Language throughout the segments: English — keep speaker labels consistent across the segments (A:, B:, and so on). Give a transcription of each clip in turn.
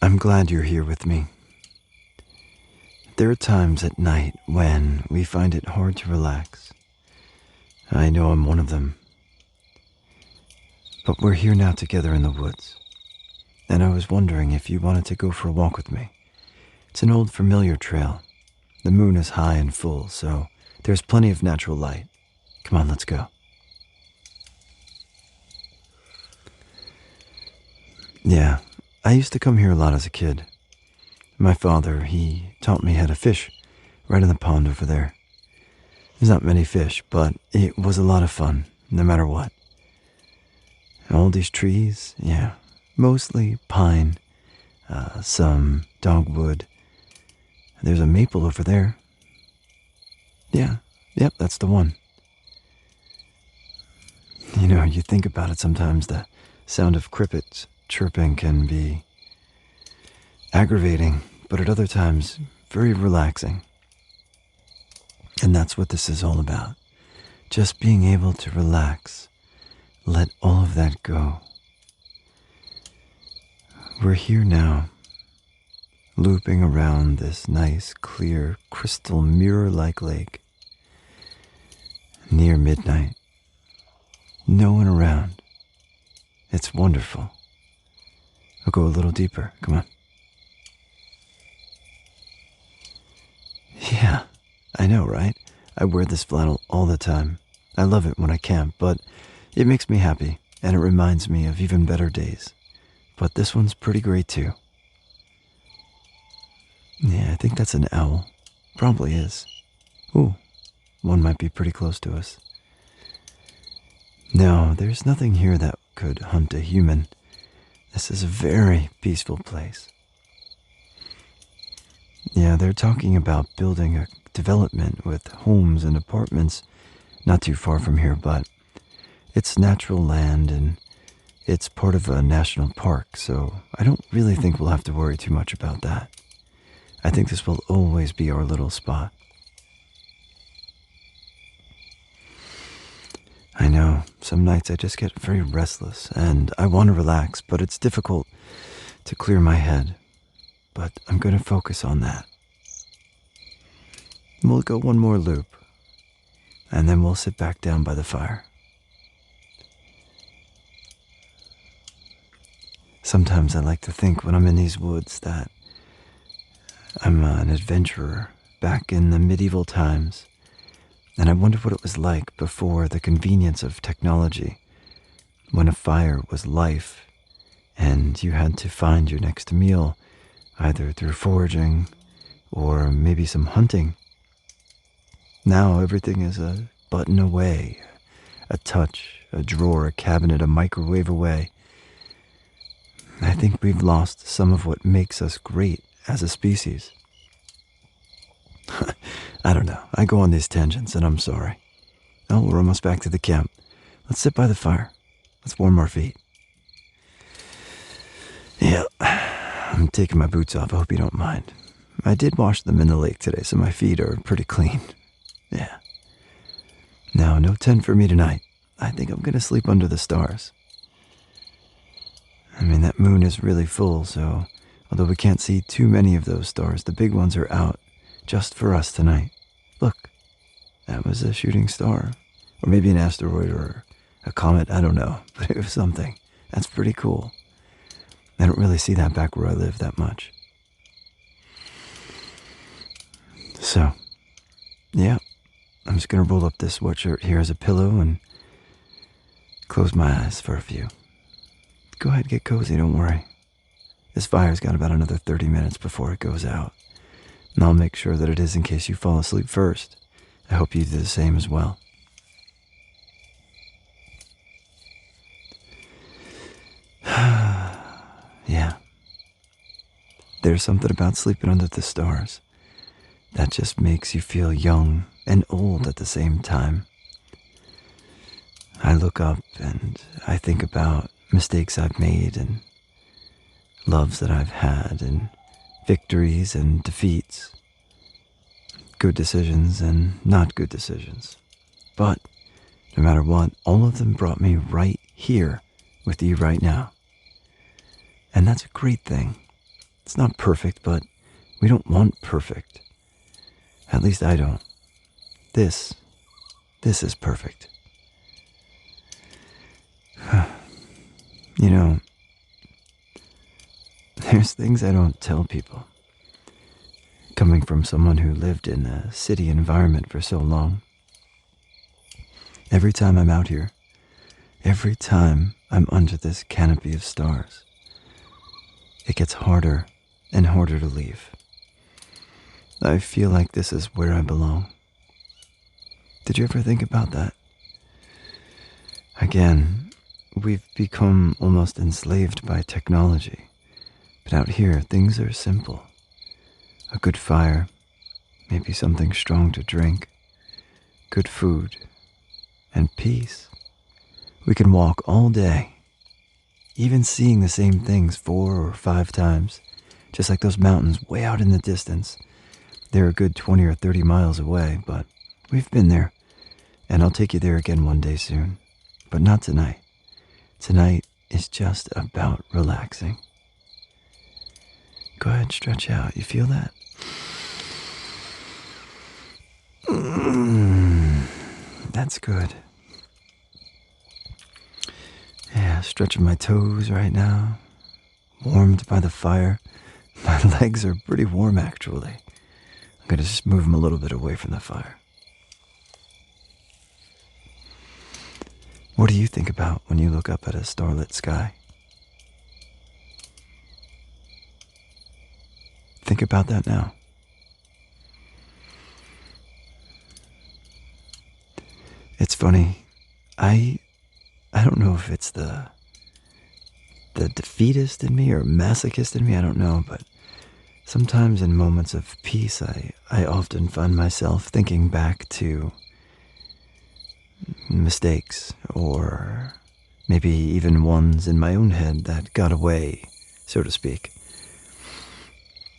A: I'm glad you're here with me. There are times at night when we find it hard to relax. I know I'm one of them. But we're here now together in the woods, and I was wondering if you wanted to go for a walk with me. It's an old familiar trail. The moon is high and full, so there's plenty of natural light. Come on, let's go. Yeah, I used to come here a lot as a kid. My father, he taught me how to fish right in the pond over there. There's not many fish, but it was a lot of fun, no matter what. All these trees, yeah, mostly pine, some dogwood. There's a maple over there. Yeah, yep, that's the one. You know, you think about it sometimes, the sound of crickets chirping can be aggravating, but at other times, very relaxing. And that's what this is all about. Just being able to relax. Let all of that go. We're here now, looping around this nice, clear, crystal mirror-like lake. Near midnight. No one around. It's wonderful. I'll go a little deeper. Come on. Yeah, I know, right? I wear this flannel all the time. I love it when I camp, but it makes me happy, and it reminds me of even better days. But this one's pretty great too. Yeah, I think that's an owl. Probably is. Ooh, one might be pretty close to us. No, there's nothing here that could hunt a human. This is a very peaceful place. Yeah, they're talking about building a development with homes and apartments not too far from here, but it's natural land and it's part of a national park, so I don't really think we'll have to worry too much about that. I think this will always be our little spot. I know, some nights I just get very restless and I want to relax, but it's difficult to clear my head. But I'm going to focus on that. We'll go one more loop, and then we'll sit back down by the fire. Sometimes I like to think when I'm in these woods that I'm an adventurer back in the medieval times, and I wonder what it was like before the convenience of technology, when a fire was life, and you had to find your next meal either through foraging or maybe some hunting. Now everything is a button away, a touch, a drawer, a cabinet, a microwave away. I think we've lost some of what makes us great as a species. I don't know. I go on these tangents and I'm sorry. Oh, we're almost back to the camp. Let's sit by the fire. Let's warm our feet. Yeah, I'm taking my boots off. I hope you don't mind. I did wash them in the lake today, so my feet are pretty clean. Yeah. Now, no tent for me tonight. I think I'm going to sleep under the stars. I mean, that moon is really full, so although we can't see too many of those stars, the big ones are out just for us tonight. Look, that was a shooting star. Or maybe an asteroid or a comet, I don't know. But it was something. That's pretty cool. I don't really see that back where I live that much. So, yeah, I'm just going to roll up this sweatshirt here as a pillow and close my eyes for a few. Go ahead, get cozy, don't worry. This fire's got about another 30 minutes before it goes out. And I'll make sure that it is in case you fall asleep first. I hope you do the same as well. Yeah. There's something about sleeping under the stars that just makes you feel young and old at the same time. I look up and I think about mistakes I've made and loves that I've had and victories and defeats, good decisions and not good decisions. But no matter what, all of them brought me right here with you right now. And that's a great thing. It's not perfect, but we don't want perfect. At least I don't. This is perfect. You know, there's things I don't tell people. Coming from someone who lived in a city environment for so long. Every time I'm out here, every time I'm under this canopy of stars, it gets harder and harder to leave. I feel like this is where I belong. Did you ever think about that? Again, we've become almost enslaved by technology. But out here, things are simple. A good fire, maybe something strong to drink, good food, and peace. We can walk all day, even seeing the same things 4 or 5 times, just like those mountains way out in the distance. They're a good 20 or 30 miles away, but we've been there, and I'll take you there again one day soon. But not tonight. Tonight is just about relaxing. Go ahead, stretch out. You feel that? That's good. Yeah, stretching my toes right now. Warmed by the fire. My legs are pretty warm, actually. I'm going to just move them a little bit away from the fire. What do you think about when you look up at a starlit sky? Think about that now. It's funny. I don't know if it's the defeatist in me or masochist in me, I don't know, but sometimes in moments of peace, I often find myself thinking back to mistakes, or maybe even ones in my own head that got away, so to speak.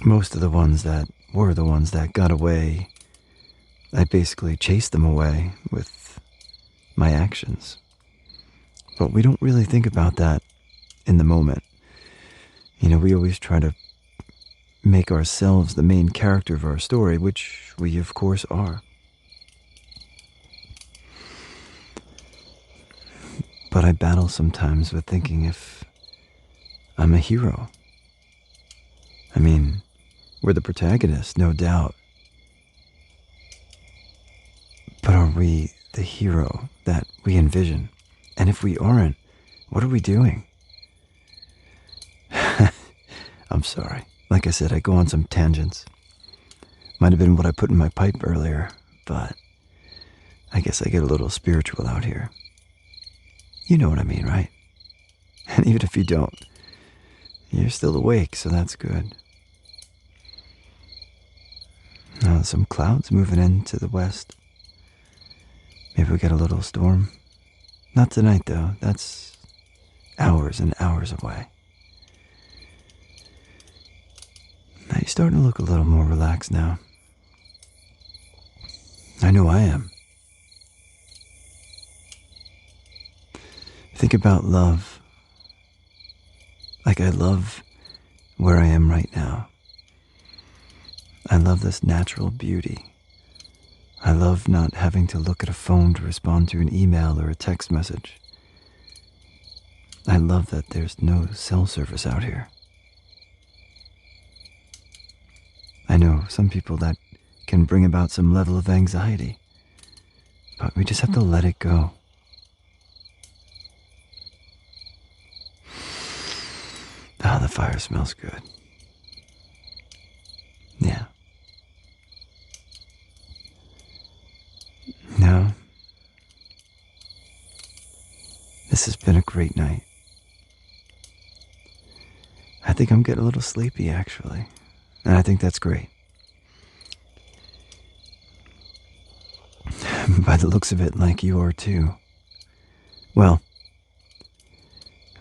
A: Most of the ones that were the ones that got away, I basically chased them away with my actions. But we don't really think about that in the moment. You know, we always try to make ourselves the main character of our story, which we of course are. But I battle sometimes with thinking if I'm a hero. I mean, we're the protagonist, no doubt. But are we the hero that we envision? And if we aren't, what are we doing? I'm sorry. Like I said, I go on some tangents. Might have been what I put in my pipe earlier, but I guess I get a little spiritual out here. You know what I mean, right? And even if you don't, you're still awake, so that's good. Now, some clouds moving into the west. Maybe we get a little storm. Not tonight, though. That's hours and hours away. Now, you're starting to look a little more relaxed now. I know I am. Think about love. Like, I love where I am right now. I love this natural beauty. I love not having to look at a phone to respond to an email or a text message. I love that there's no cell service out here. I know some people that can bring about some level of anxiety, but we just have to let it go. Ah, the fire smells good. Yeah. No. This has been a great night. I think I'm getting a little sleepy, actually. And I think that's great. By the looks of it, like you are too. Well,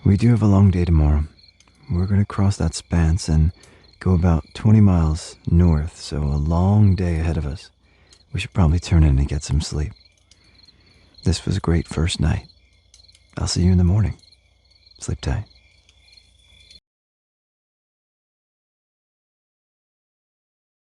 A: we do have a long day tomorrow. We're going to cross that Spance and go about 20 miles north, so a long day ahead of us. We should probably turn in and get some sleep. This was a great first night. I'll see you in the morning. Sleep tight.